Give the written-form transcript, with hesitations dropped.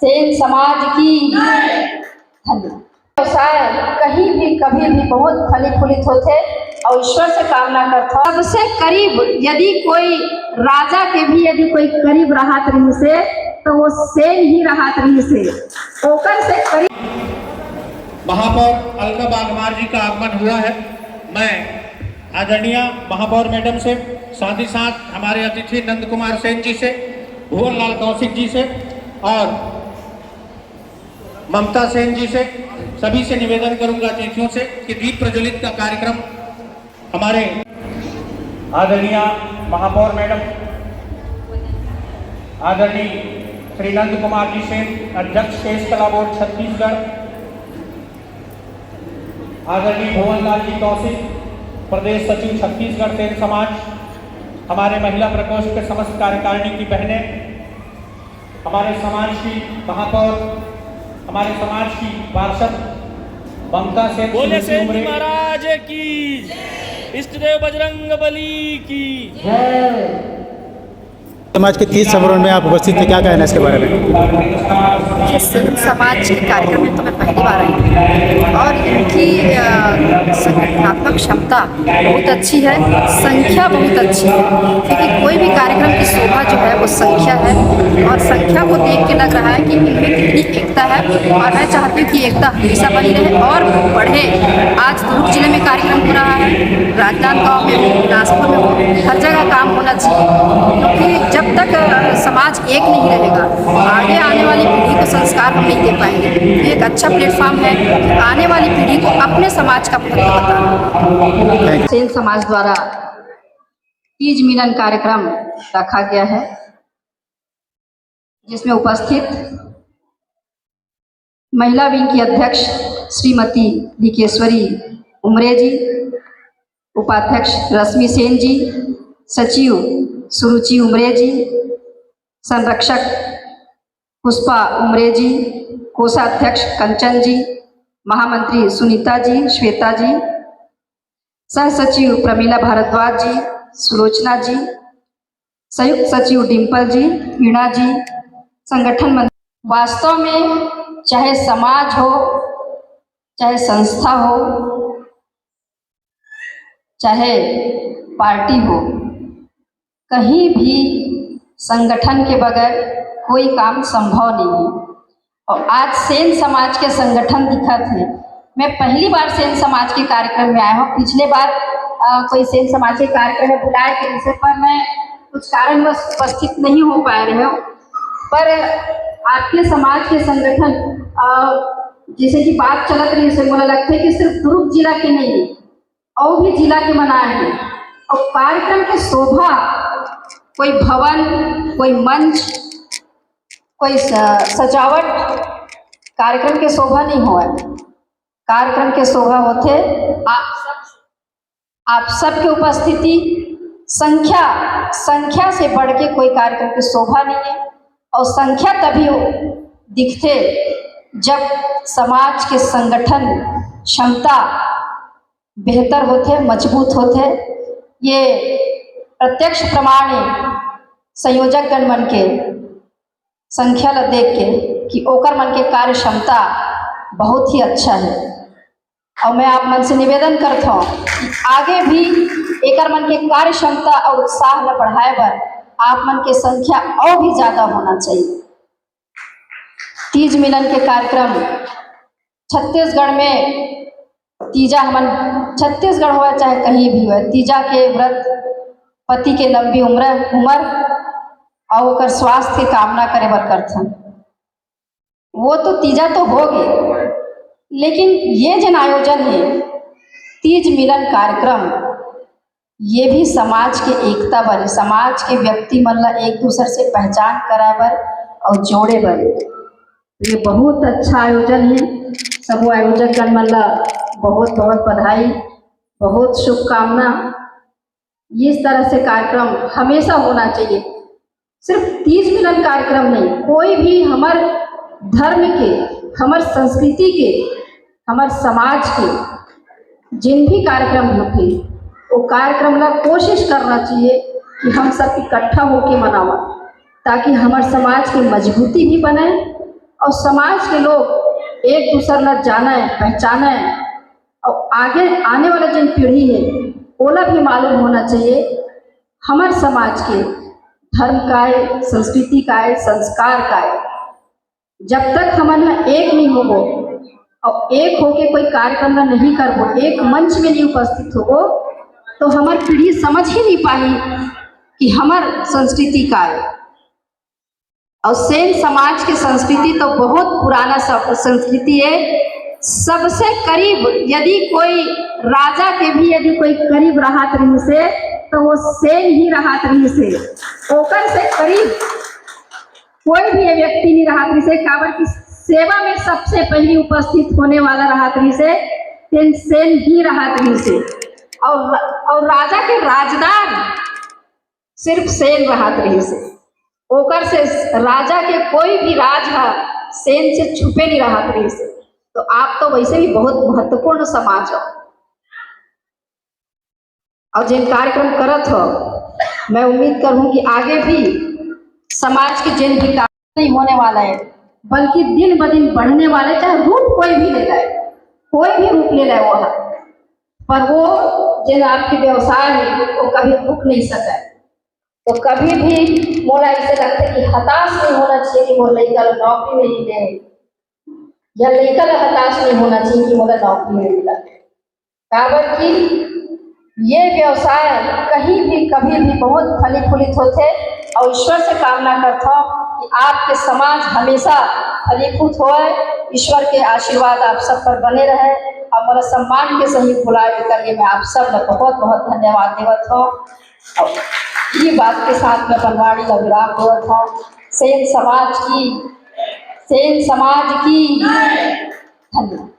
सेन समाज की धन्यवाद। व्यवसाय कहीं भी कभी भी बहुत फलित फूलित होते और ईश्वर से कामना करता सबसे करीब यदि कोई राजा के भी यदि कोई करीब रहत रही से तो वो सेन ही रहत रही से ओकर से करीब। महापौर अलका बागमार जी का आगमन हुआ है। मैं आदरणीय महापौर मैडम से साथ ही साथ हमारे अतिथि नंद कुमार सेन जी से, भुवन लाल कौशिक जी से और ममता सेन जी से सभी से निवेदन करूंगा अतिथियों से कि दीप प्रज्वलित का कार्यक्रम हमारे आदरणीय महापौर मैडम आदरणीय श्री नंद कुमार जी सेन, अध्यक्ष केश कला बोर्ड छत्तीसगढ़, आदरणीय भुवन लाल जी कौशिक, प्रदेश सचिव छत्तीसगढ़ सेन समाज, हमारे महिला प्रकोष्ठ के समस्त कार्यकारिणी की बहनें, हमारे समाज की महापौर, हमारे समाज की पार्षद ममता सेन, बोले सेन जी महाराज की, इष्ट देव बजरंग बली की जय। समाज के 30 समारोह में आप उपस्थित थे, क्या कहना है इसके बारे में? ये सेन समाज के कार्यक्रम में तो मैं पहली बार आई हूँ और इनकी संगठनात्मक क्षमता बहुत अच्छी है, संख्या बहुत अच्छी है, क्योंकि कोई भी कार्यक्रम की शोभा जो है वो संख्या है और संख्या को देख के लग रहा है कि इनमें कितनी एकता है और मैं चाहती हूँ कि एकता हमेशा बनी रहे और बढ़े। आज दुर्ग जिले में कार्यक्रम हो रहा है, राजनांदगांव में हो, बिलासपुर में हो, हर जगह काम होना चाहिए, क्योंकि जब तक समाज एक नहीं रहेगा आगे आने वाली पीढ़ी को संस्कार हम नहीं दे पाएंगे। ये एक अच्छा प्लेटफॉर्म है कि आने वाली पीढ़ी को अपने समाज का महत्व बताना। सेन समाज द्वारा तीज मिलन कार्यक्रम रखा गया है, जिसमें उपस्थित महिला विंग की अध्यक्ष श्रीमती लिकेश्वरी उमरे जी, उपाध्यक्ष रश्मि सेन जी, सचिव सुरुचि उमरे जी, संरक्षक पुष्पा उमरे जी, कोषाध्यक्ष कंचन जी, महामंत्री सुनीता जी, श्वेता जी, सह सचिव प्रमीला भारद्वाज जी, सुलोचना जी, संयुक्त सचिव डिम्पल जी, वीणा जी, संगठन मंत्री। वास्तव में चाहे समाज हो, चाहे संस्था हो, चाहे पार्टी हो, कहीं भी संगठन के बगैर कोई काम संभव नहीं है। और आज सेन समाज के संगठन दिखा थे। मैं पहली बार सेन समाज के कार्यक्रम में आया हूँ। पिछले बार कोई सेन समाज के कार्यक्रम में बुलाए थे, जिसे पर मैं कुछ कारणवश उपस्थित नहीं हो पा रहे हूँ। पर आपके समाज के संगठन जैसे कि बात चलत रही है, मुझे लगता है कि सिर्फ दुर्ग जिला के नहीं और भी जिला के मनाए हैं। और कार्यक्रम की शोभा कोई भवन, कोई मंच, कोई सजावट कार्यक्रम के शोभा नहीं हुआ। कार्यक्रम के शोभा होते आप सबके उपस्थिति, संख्या से बढ़ के कोई कार्यक्रम की शोभा नहीं है। और संख्या तभी दिखते जब समाज के संगठन क्षमता बेहतर होते, मजबूत होते। ये प्रत्यक्ष प्रमाण है संयोजक गण मन के संख्या ला देख के कि ओकर मन के कार्य क्षमता बहुत ही अच्छा है। और मैं आप मन से निवेदन करता हूँ कि आगे भी एकर मन के कार्य क्षमता और उत्साह ला बढ़ाए बर आप मन के संख्या और भी ज्यादा होना चाहिए। तीज मिलन के कार्यक्रम छत्तीसगढ़ में तीजा हमन छत्तीसगढ़ हो चाहे कहीं भी हो, तीजा के व्रत पति के लंबी उम्र और ओकर स्वास्थ्य के कामना करे बर करथन। वो तो तीजा तो हो गए, लेकिन ये जन आयोजन है तीज मिलन कार्यक्रम, ये भी समाज के एकता बर, समाज के व्यक्ति मन ला एक दूसरे से पहचान कराए बर और जोड़े बर। ये बहुत अच्छा आयोजन है। सब आयोजक गण मन ला बहुत बहुत बधाई, बहुत शुभकामना। इस तरह से कार्यक्रम हमेशा होना चाहिए। सिर्फ तीज मिलन कार्यक्रम नहीं, कोई भी हमार धर्म के, हमार संस्कृति के, हमार समाज के जिन भी कार्यक्रम होते वो कार्यक्रम ला कोशिश करना चाहिए कि हम सब इकट्ठा होके मनावा, ताकि हमारे समाज की मजबूती भी बने और समाज के लोग एक दूसरे न जाने पहचाने और आगे आने वाला जिन पीढ़ी है ओला भी मालूम होना चाहिए हमारे समाज के धर्म का है, संस्कृति का है, संस्कार का है। जब तक हम एक नहीं होगो और एक होके कोई कार्यक्रम नहीं करबो, एक मंच में नहीं उपस्थित होगो तो हमारी पीढ़ी समझ ही नहीं पाई कि हमार संस्कृति का है। और सेन समाज की संस्कृति तो बहुत पुराना संस्कृति है। सबसे करीब यदि कोई राजा के भी यदि कोई करीब रहत रही से तो वो सेन ही रहत रही से, ओकर से करीब कोई भी व्यक्ति नहीं रहत रही से। काबर की सेवा में सबसे पहले उपस्थित होने वाला रहत रही से सेन ही रहत रही से। और राजा के राजदार सिर्फ सेन रहत रही से। ओकर से राजा के कोई भी राज है सेन से छुपे नहीं रहत रही से। तो आप तो वैसे भी बहुत महत्वपूर्ण समाज हो और जिन कार्यक्रम करत हो, मैं उम्मीद करूं कि आगे भी समाज के जिन भी कार्य नहीं होने वाला है बल्कि दिन ब दिन बढ़ने वाले, चाहे रूप कोई भी ले जाए, कोई भी रूप ले जाए वो, पर वो जिन आपकी व्यवसाय है वो कभी रुक नहीं सका। तो कभी भी मोला ऐसे लगता है कि हताश नहीं होना चाहिए कि वो लड़का नौकरी नहीं दे, या लड़का हताश नहीं होना चाहिए कि मोला नौकरी नहीं मिला। काबर की ये व्यवसाय कहीं भी कभी भी बहुत फली फूलित होते और ईश्वर से कामना करता हूँ कि आपके समाज हमेशा फलीभूत होए। ईश्वर के आशीर्वाद आप सब पर बने रहे और मेरा सम्मान के सही बुलाए के लिए मैं आप सब ने बहुत बहुत धन्यवाद देवत हूँ। और ये बात के साथ मैं बनवाड़ी का विराम देवत हूँ। सेन समाज की धन्यवाद।